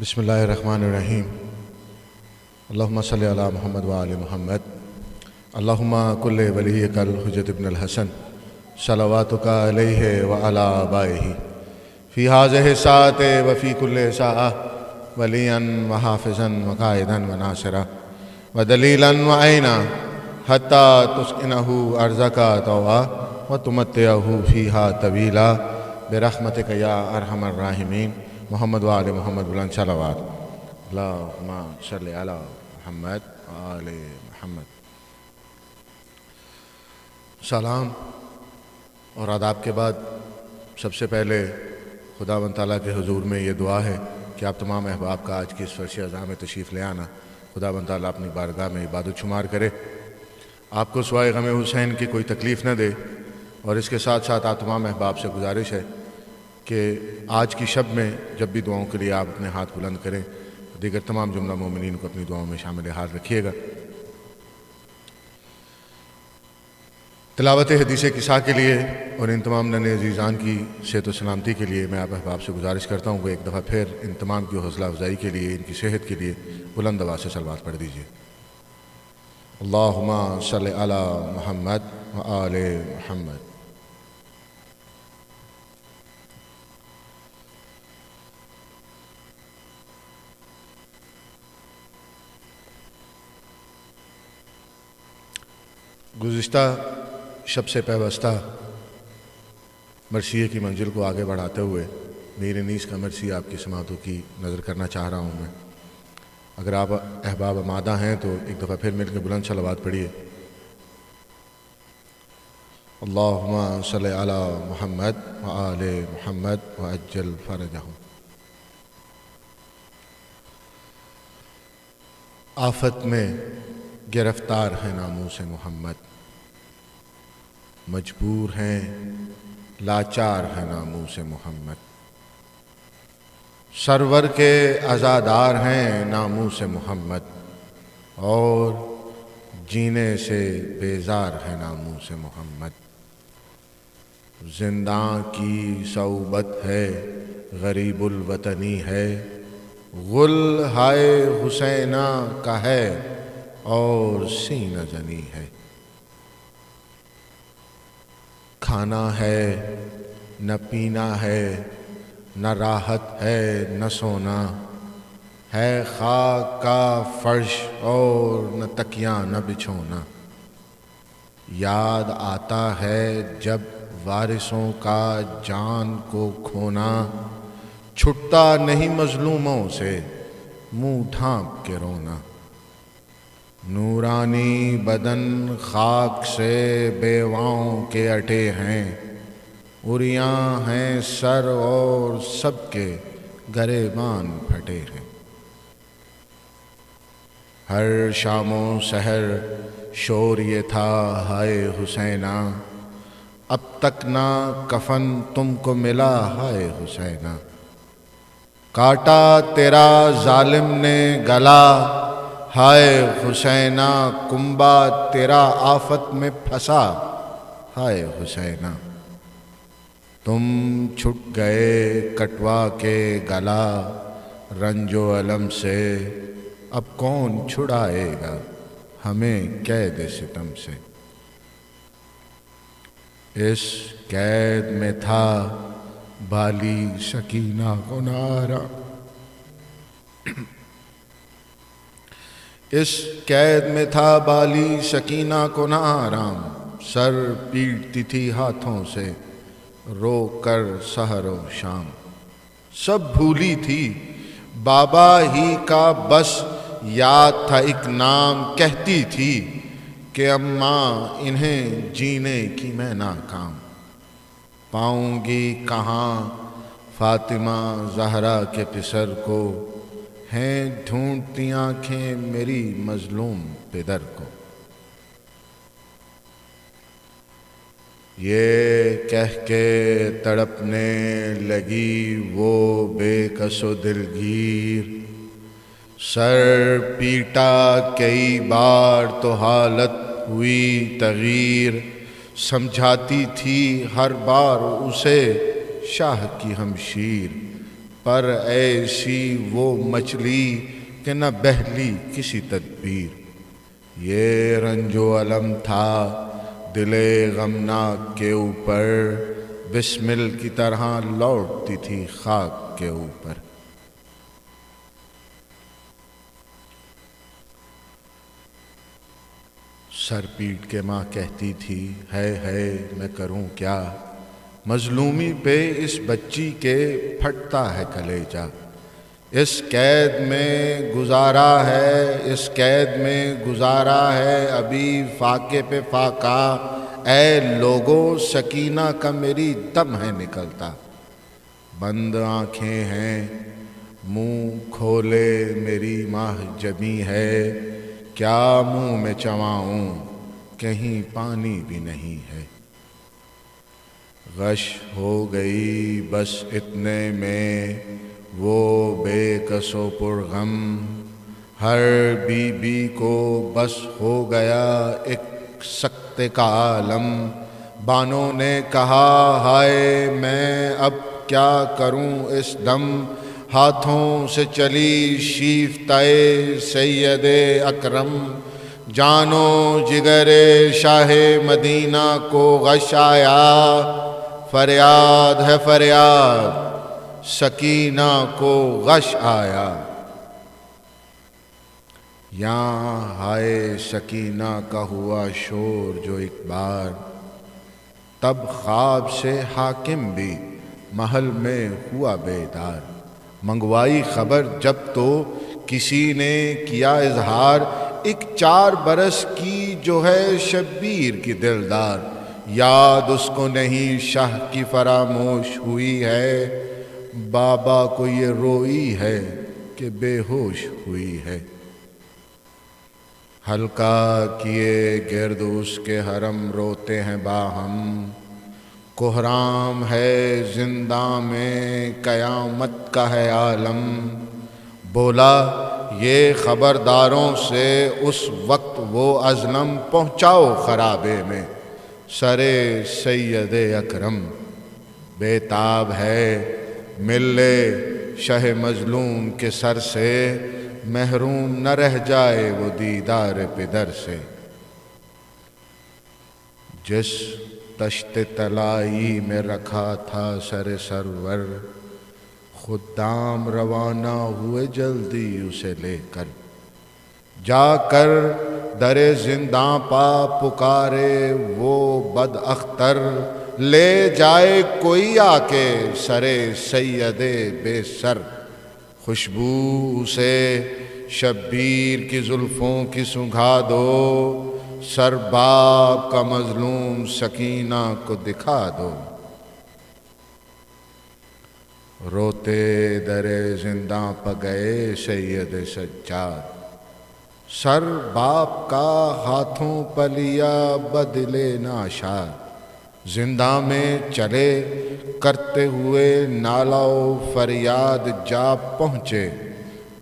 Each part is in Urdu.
بسم اللہ الرحمن الرحیم اللہم صلی علی محمد وآل محمد اللہم کل ولیک الحجت ابن الحسن صلواتک علیہ وعلی آبائہ فی ہذہ الساعۃ وفی کل ساعۃ ولیا وحافظا وقائدا وناصرا ودلیلا وعینا حتی تسکنہ ارضک طوعا وتمتعہ فیہا طویلا برحمتک یا ارحم الراحمین محمد وآل محمد بلند صلوات اللہم صلی علی محمد وآل محمد۔ سلام اور آداب کے بعد سب سے پہلے خداوند تعالیٰ کے حضور میں یہ دعا ہے کہ آپ تمام احباب کا آج کی اس فرش اعظام میں تشریف لے آنا خداوند تعالیٰ اپنی بارگاہ میں عبادت شمار کرے، آپ کو سوائے غم حسین کی کوئی تکلیف نہ دے، اور اس کے ساتھ ساتھ آپ تمام احباب سے گزارش ہے کہ آج کی شب میں جب بھی دعاؤں کے لیے آپ اپنے ہاتھ بلند کریں دیگر تمام جملہ مومنین کو اپنی دعاؤں میں شامل حال رکھیے گا۔ تلاوت حدیث قصہ کے لیے اور ان تمام ننھے عزیزان کی صحت و سلامتی کے لیے میں آپ احباب سے گزارش کرتا ہوں کہ ایک دفعہ پھر ان تمام کی حوصلہ افزائی کے لیے، ان کی صحت کے لیے بلند آواز سے صلوات پڑھ دیجیے۔ اللہم صلی علی محمد وآل محمد۔ گزشتہ شب سے پیوستہ مرثیے کی منزل کو آگے بڑھاتے ہوئے میرے نیز کا مرثیہ آپ کی سماعتوں کی نظر کرنا چاہ رہا ہوں میں۔ اگر آپ احباب آمادہ ہیں تو ایک دفعہ پھر مل کے بلند صلوات پڑھیے۔ اللہم صلی علی محمد وآل محمد وعجل فرجہم۔ آفت میں گرفتار ہے ناموس محمد، مجبور ہیں لاچار ہے ناموس محمد، سرور کے عزادار ہیں ناموس محمد، اور جینے سے بیزار ہے ناموس محمد۔ زنداں کی صعوبت ہے غریب الوطنی ہے، غل ہائے حسینہ کا ہے اور سینہ زنی ہے۔ کھانا ہے نہ پینا ہے، نہ راحت ہے نہ سونا، ہے خاک کا فرش اور نہ تکیہ نہ بچھونا۔ یاد آتا ہے جب وارثوں کا جان کو کھونا، چھٹتا نہیں مظلوموں سے منہ ڈھانپ کے رونا۔ نورانی بدن خاک سے بیواؤں کے اٹے ہیں، عریاں ہیں سر اور سب کے گریبان پھٹے ہیں۔ ہر شام و سحر شور یہ تھا ہائے حسینہ، اب تک نہ کفن تم کو ملا ہائے حسینہ۔ کاٹا تیرا ظالم نے گلا ہائے حسینہ، کنبہ تیرا آفت میں پھنسا ہائے حسینہ۔ تم چھٹ گئے کٹوا کے گلا رنج و الم سے، اب کون چھڑائے گا ہمیں قید ستم سے۔ اس قید میں تھا بالی سکینہ کو نہ آرام، اس قید میں تھا بالی سکینہ کو نہ آرام، سر پیٹتی تھی ہاتھوں سے رو کر سحر و شام۔ سب بھولی تھی بابا ہی کا بس یاد تھا ایک نام، کہتی تھی کہ اماں انہیں جینے کی میں ناکام۔ پاؤں گی کہاں فاطمہ زہرا کے پسر کو، ہیں ڈھونڈتی آنکھیں میری مظلوم پدر کو۔ یہ کہہ کے تڑپنے لگی وہ بے کس و دلگیر، سر پیٹا کئی بار تو حالت ہوئی تغیر، سمجھاتی تھی ہر بار اسے شاہ کی ہمشیر، پر ایسی وہ مچھلی کہ نہ بہلی کسی تدبیر۔ یہ رنج و الم تھا دل غمناک کے اوپر، بسمل کی طرح لوٹتی تھی خاک کے اوپر۔ سر پیٹ کے ماں کہتی تھی ہے میں کروں کیا، مظلومی پہ اس بچی کے پھٹتا ہے کلیجہ۔ اس قید میں گزارا ہے، اس قید میں گزارا ہے ابھی فاقے پہ فاقہ، اے لوگوں سکینہ کا میری دم ہے نکلتا۔ بند آنکھیں ہیں منہ کھولے میری ماہ جبیں ہے، کیا منہ میں چماؤں کہیں پانی بھی نہیں ہے۔ غش ہو گئی بس اتنے میں وہ بے کس و پرغم، ہر بی بی کو بس ہو گیا ایک سکتے کا عالم۔ بانوں نے کہا ہائے میں اب کیا کروں اس دم، ہاتھوں سے چلی شیفتہ سید اکرم۔ جانو جگر شاہ مدینہ کو غش آیا، فریاد ہے فریاد سکینہ کو غش آیا۔ یہاں ہائے سکینہ کا ہوا شور جو ایک بار، تب خواب سے حاکم بھی محل میں ہوا بیدار۔ منگوائی خبر جب تو کسی نے کیا اظہار، ایک 4 برس کی جو ہے شبیر کی دلدار۔ یاد اس کو نہیں شاہ کی فراموش ہوئی ہے، بابا کو یہ روئی ہے کہ بے ہوش ہوئی ہے۔ ہلکا کیے گرد اس کے حرم روتے ہیں باہم، کوہرام ہے زنداں میں قیامت کا ہے عالم۔ بولا یہ خبرداروں سے اس وقت وہ ازلم، پہنچاؤ خرابے میں سرے سید اکرم۔ بے تاب ہے مل لے شہ مظلوم کے سر سے، محروم نہ رہ جائے وہ دیدار پدر سے۔ جس تشت طلائی میں رکھا تھا سر سرور، خدام روانہ ہوئے جلدی اسے لے کر۔ جا کر در زنداں پا پکارے وہ بد اختر، لے جائے کوئی آ کے سر سید بے سر۔ خوشبو اسے شبیر کی زلفوں کی سنگھا دو، سر باپ کا مظلوم سکینہ کو دکھا دو۔ روتے در زنداں پہ گئے سید سجاد، سر باپ کا ہاتھوں پہ لیا بدل ناشاد۔ زنداں میں چلے کرتے ہوئے نالہ و فریاد، جا پہنچے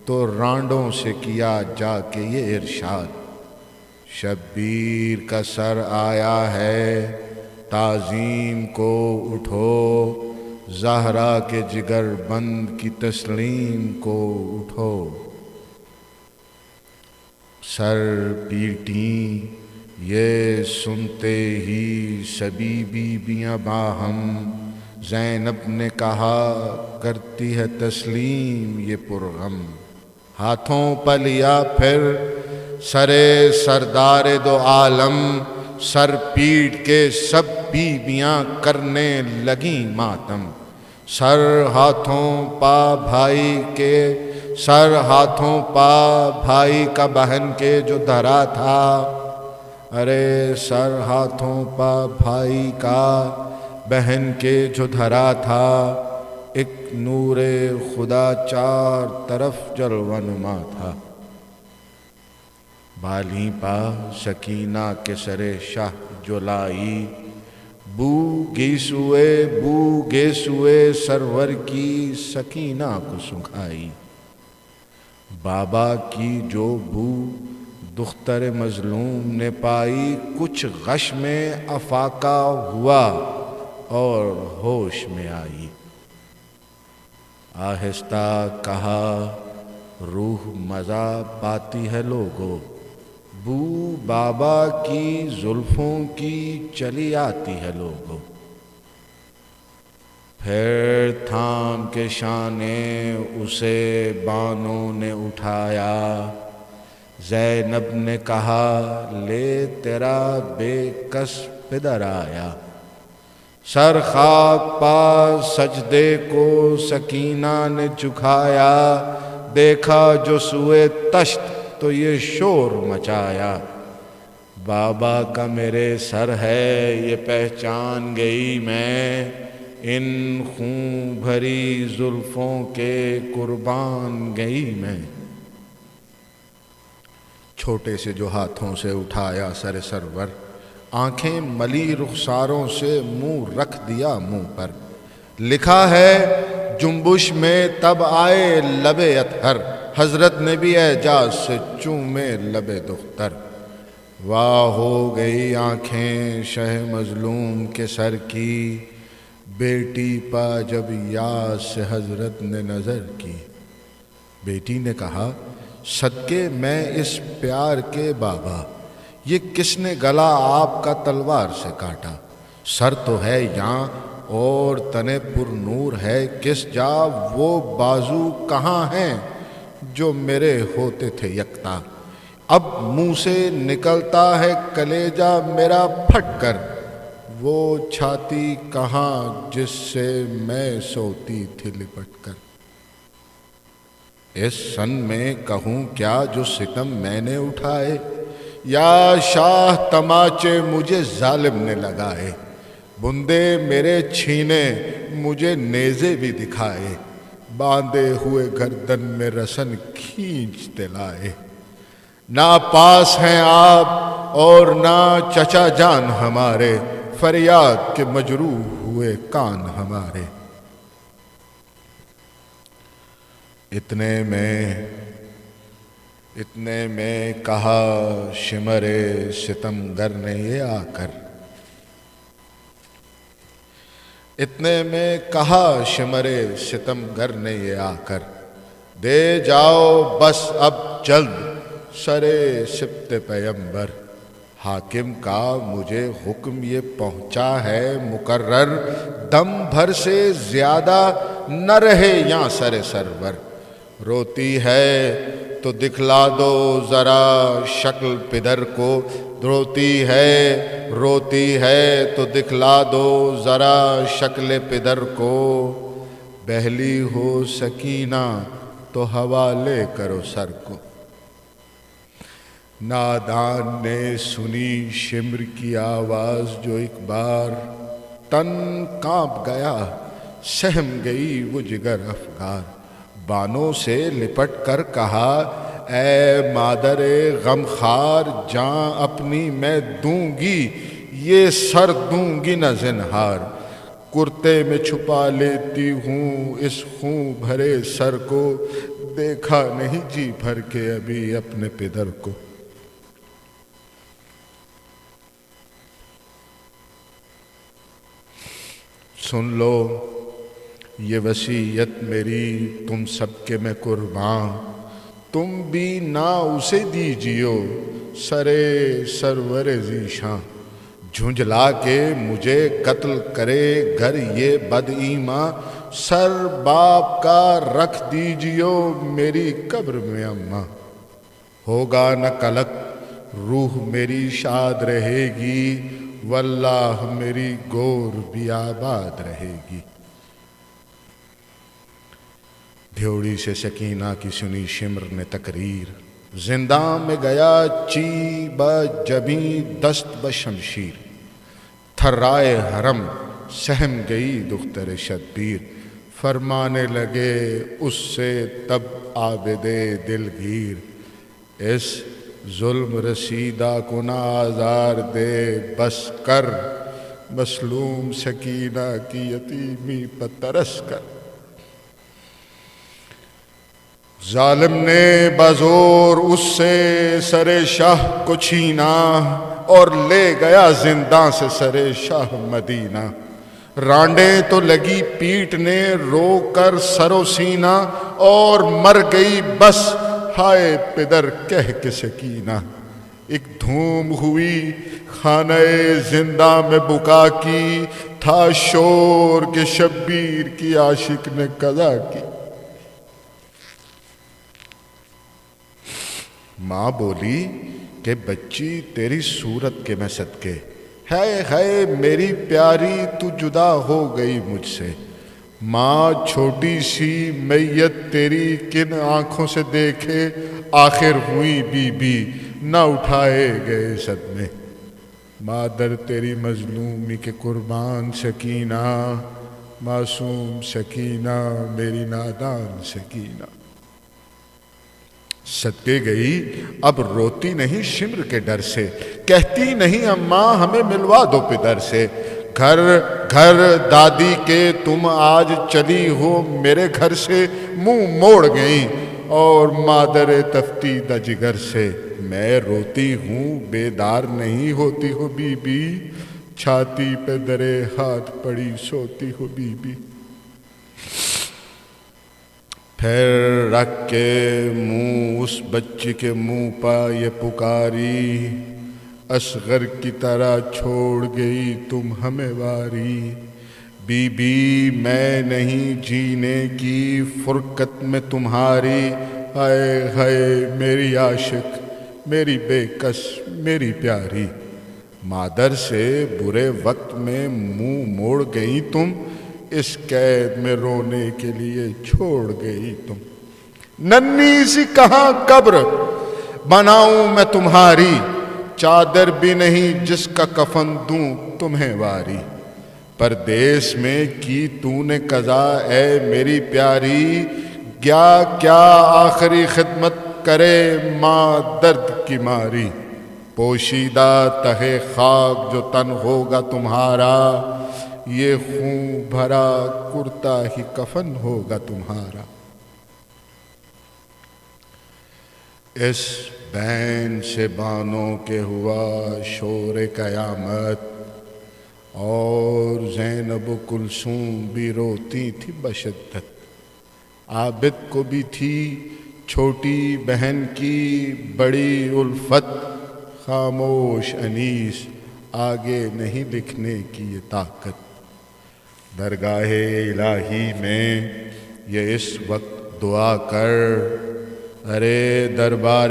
تو رانڈوں سے کیا جا کے یہ ارشاد۔ شبیر کا سر آیا ہے تعظیم کو اٹھو، زہرا کے جگر بند کی تسلیم کو اٹھو۔ سر پیٹیں یہ سنتے ہی سبھی بیویاں باہم، زینب نے کہا کرتی ہے تسلیم یہ پرغم۔ ہاتھوں پہ لیا پھر سرے سردار دو عالم، سر پیٹ کے سب بیویاں کرنے لگیں ماتم۔ سر ہاتھوں پا بھائی کے، سر ہاتھوں پا بھائی کا بہن کے جو دھرا تھا، ارے سر ہاتھوں پا بھائی کا بہن کے جو دھرا تھا، ایک نور خدا 4 طرف جلوہ نما تھا۔ بالیں پا سکینہ کے سرے شاہ جو لائی، بو گیسوئے سرور کی سکینہ کو سنگھائی۔ بابا کی جو بو دختر مظلوم نے پائی، کچھ غش میں افاقہ ہوا اور ہوش میں آئی۔ آہستہ کہا روح مزہ پاتی ہے لوگو، بو بابا کی زلفوں کی چلی آتی ہے لوگو۔ پھر تھام کے شانے اسے بانوں نے اٹھایا، زینب نے کہا لے تیرا بے کس پدر آیا۔ سر خاک پا سجدے کو سکینہ نے جھکایا، دیکھا جو سوئے تشت تو یہ شور مچایا۔ بابا کا میرے سر ہے یہ پہچان گئی میں، ان خون بھری زلفوں کے قربان گئی میں۔ چھوٹے سے جو ہاتھوں سے اٹھایا سر سرور، آنکھیں ملی رخساروں سے منہ رکھ دیا منہ پر۔ لکھا ہے جنبش میں تب آئے لب اطہر، حضرت نے بھی اعجاز سے چومے لب دختر۔ واہ ہو گئی آنکھیں شہ مظلوم کے سر کی، بیٹی پا جب یاد سے حضرت نے نظر کی۔ بیٹی نے کہا صدقے میں اس پیار کے بابا، یہ کس نے گلا آپ کا تلوار سے کاٹا؟ سر تو ہے یہاں اور تنے پر نور ہے کس جا، وہ بازو کہاں ہیں جو میرے ہوتے تھے یکتا؟ اب منہ سے نکلتا ہے کلیجہ میرا پھٹ کر، وہ چھاتی کہاں جس سے میں سوتی تھی لپٹ کر۔ اس سن میں کہوں کیا جو ستم میں نے اٹھائے، یا شاہ تماچے مجھے ظالم نے لگائے۔ بندے میرے چھینے مجھے نیزے بھی دکھائے، باندھے ہوئے گردن میں رسن کھینچتے لائے۔ نہ پاس ہیں آپ اور نہ چچا جان ہمارے، فریاد کے مجروح ہوئے کان ہمارے۔ اتنے میں کہا شمر ستمگر نے یہ آ کر، اتنے میں کہا شمر ستمگر نے یہ آ کر، دے جاؤ بس اب جلد سرے سبت پیمبر۔ حاکم کا مجھے حکم یہ پہنچا ہے مقرر، دم بھر سے زیادہ نہ رہے یہاں سر سرور۔ روتی ہے تو دکھلا دو ذرا شکل پدر کو، روتی ہے تو دکھلا دو ذرا شکل پدر کو۔ بہلی ہو سکینہ تو حوالے کرو سر کو۔ نادان نے سنی شمر کی آواز جو ایک بار، تن کانپ گیا سہم گئی وہ جگر افگار۔ بانوں سے لپٹ کر کہا اے مادر غمخوار، جاں اپنی میں دوں گی یہ سر دوں گی نہ زنہار۔ کرتے میں چھپا لیتی ہوں اس خون بھرے سر کو، دیکھا نہیں جی بھر کے ابھی اپنے پدر کو۔ سن لو یہ وصیت میری تم سب کے میں قربان، تم بھی نہ اسے دیجیو سرے سرور ذیشاں۔ جھنجھلا کے مجھے قتل کرے گر یہ بد ایماں، سر باپ کا رکھ دیجیو میری قبر میں اماں۔ ہوگا نہ قلق روح میری شاد رہے گی، واللہ میری گور بھی آباد رہے گی۔ دھیوڑی سے سکینہ کی سنی شمر نے تقریر، زنداں میں گیا چی بجبیں دست بشمشیر۔ تھرائے حرم سہم گئی دختر شبیر، فرمانے لگے اس سے تب عابد دلگیر۔ اس ظلم رسیدہ کو نہ آزار دے بس کر، مسلوم سکینہ کی یتیمی پر ترس کر۔ ظالم نے بزور اس سے سر شاہ کو چھینا، اور لے گیا زنداں سے سر شاہ مدینہ۔ رانڈیں تو لگی پیٹنے رو کر سر و سینہ، اور مر گئی بس ہائے پدر کہہ کے سکینہ۔ ایک دھوم ہوئی خانہ زندہ میں بکا کی، تھا شور کے شبیر کی عاشق نے قضا کی۔ ماں بولی کہ بچی تیری صورت کے میں صدقے، ہے ہے میری پیاری تو جدا ہو گئی مجھ سے۔ ماں چھوٹی سی میت تیری کن آنکھوں سے دیکھے، آخر ہوئی بی بی نہ اٹھائے گئے صدمے۔ مادر تیری مظلومی کے قربان سکینہ، معصوم سکینہ میری نادان سکینہ۔ صدقے گئی اب روتی نہیں شمر کے ڈر سے، کہتی نہیں اماں ہمیں ملوا دو پدر سے۔ گھر گھر دادی کے تم آج چلی ہو میرے گھر سے، منہ موڑ گئی اور مادر تفتیدہ جگر سے۔ میں روتی ہوں بیدار نہیں ہوتی ہو بی بی، چھاتی پہ درے ہاتھ پڑی سوتی ہو بی بی۔ پھر رکھ کے منہ اس بچی کے منہ پا یہ پکاری، اصغر کی طرح چھوڑ گئی تم ہمیں واری۔ بی بی میں نہیں جینے کی فرقت میں تمہاری، ہائے ہائے میری عاشق میری بے کس میری پیاری۔ مادر سے برے وقت میں منہ موڑ گئی تم، اس قید میں رونے کے لیے چھوڑ گئی تم۔ ننھی سی کہاں قبر بناؤں میں تمہاری، چادر بھی نہیں جس کا کفن دوں تمہیں واری۔ پردیس میں کی تو نے قضا اے میری پیاری، کیا آخری خدمت کرے ماں درد کی ماری۔ پوشیدہ تہے خاک جو تن ہوگا تمہارا، یہ خون بھرا کرتا ہی کفن ہوگا تمہارا۔ اس بین سے بانوں کے ہوا شور قیامت، اور زینب و کلثوم بھی روتی تھی بشدت۔ عابد کو بھی تھی چھوٹی بہن کی بڑی الفت، خاموش انیس آگے نہیں لکھنے کی یہ طاقت۔ درگاہ الہی میں یہ اس وقت دعا کر، ارے دربار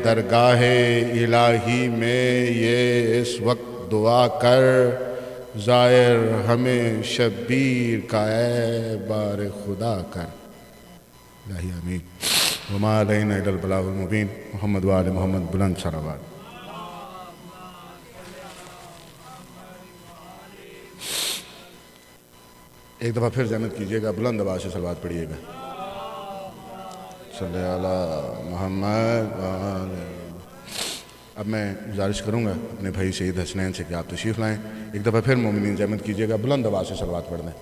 درگاہ الہی میں یہ اس وقت دعا کر، ظاہر ہمیں شبیر کا اے بار خدا کر۔ الہی آمین۔ وما علینا الا البلاغ المبین۔ محمد و آل محمد بلند صلوات۔ ایک دفعہ پھر زحمت کیجیے گا، بلند آواز سے صلوات پڑھیے گا۔ صلی علی محمد۔ اب میں گزارش کروں گا اپنے بھائی سید حسنین سے کہ آپ تشریف لائیں۔ ایک دفعہ پھر مومنین زحمت کیجیے گا، بلند آواز سے صلوات پڑھ دیں۔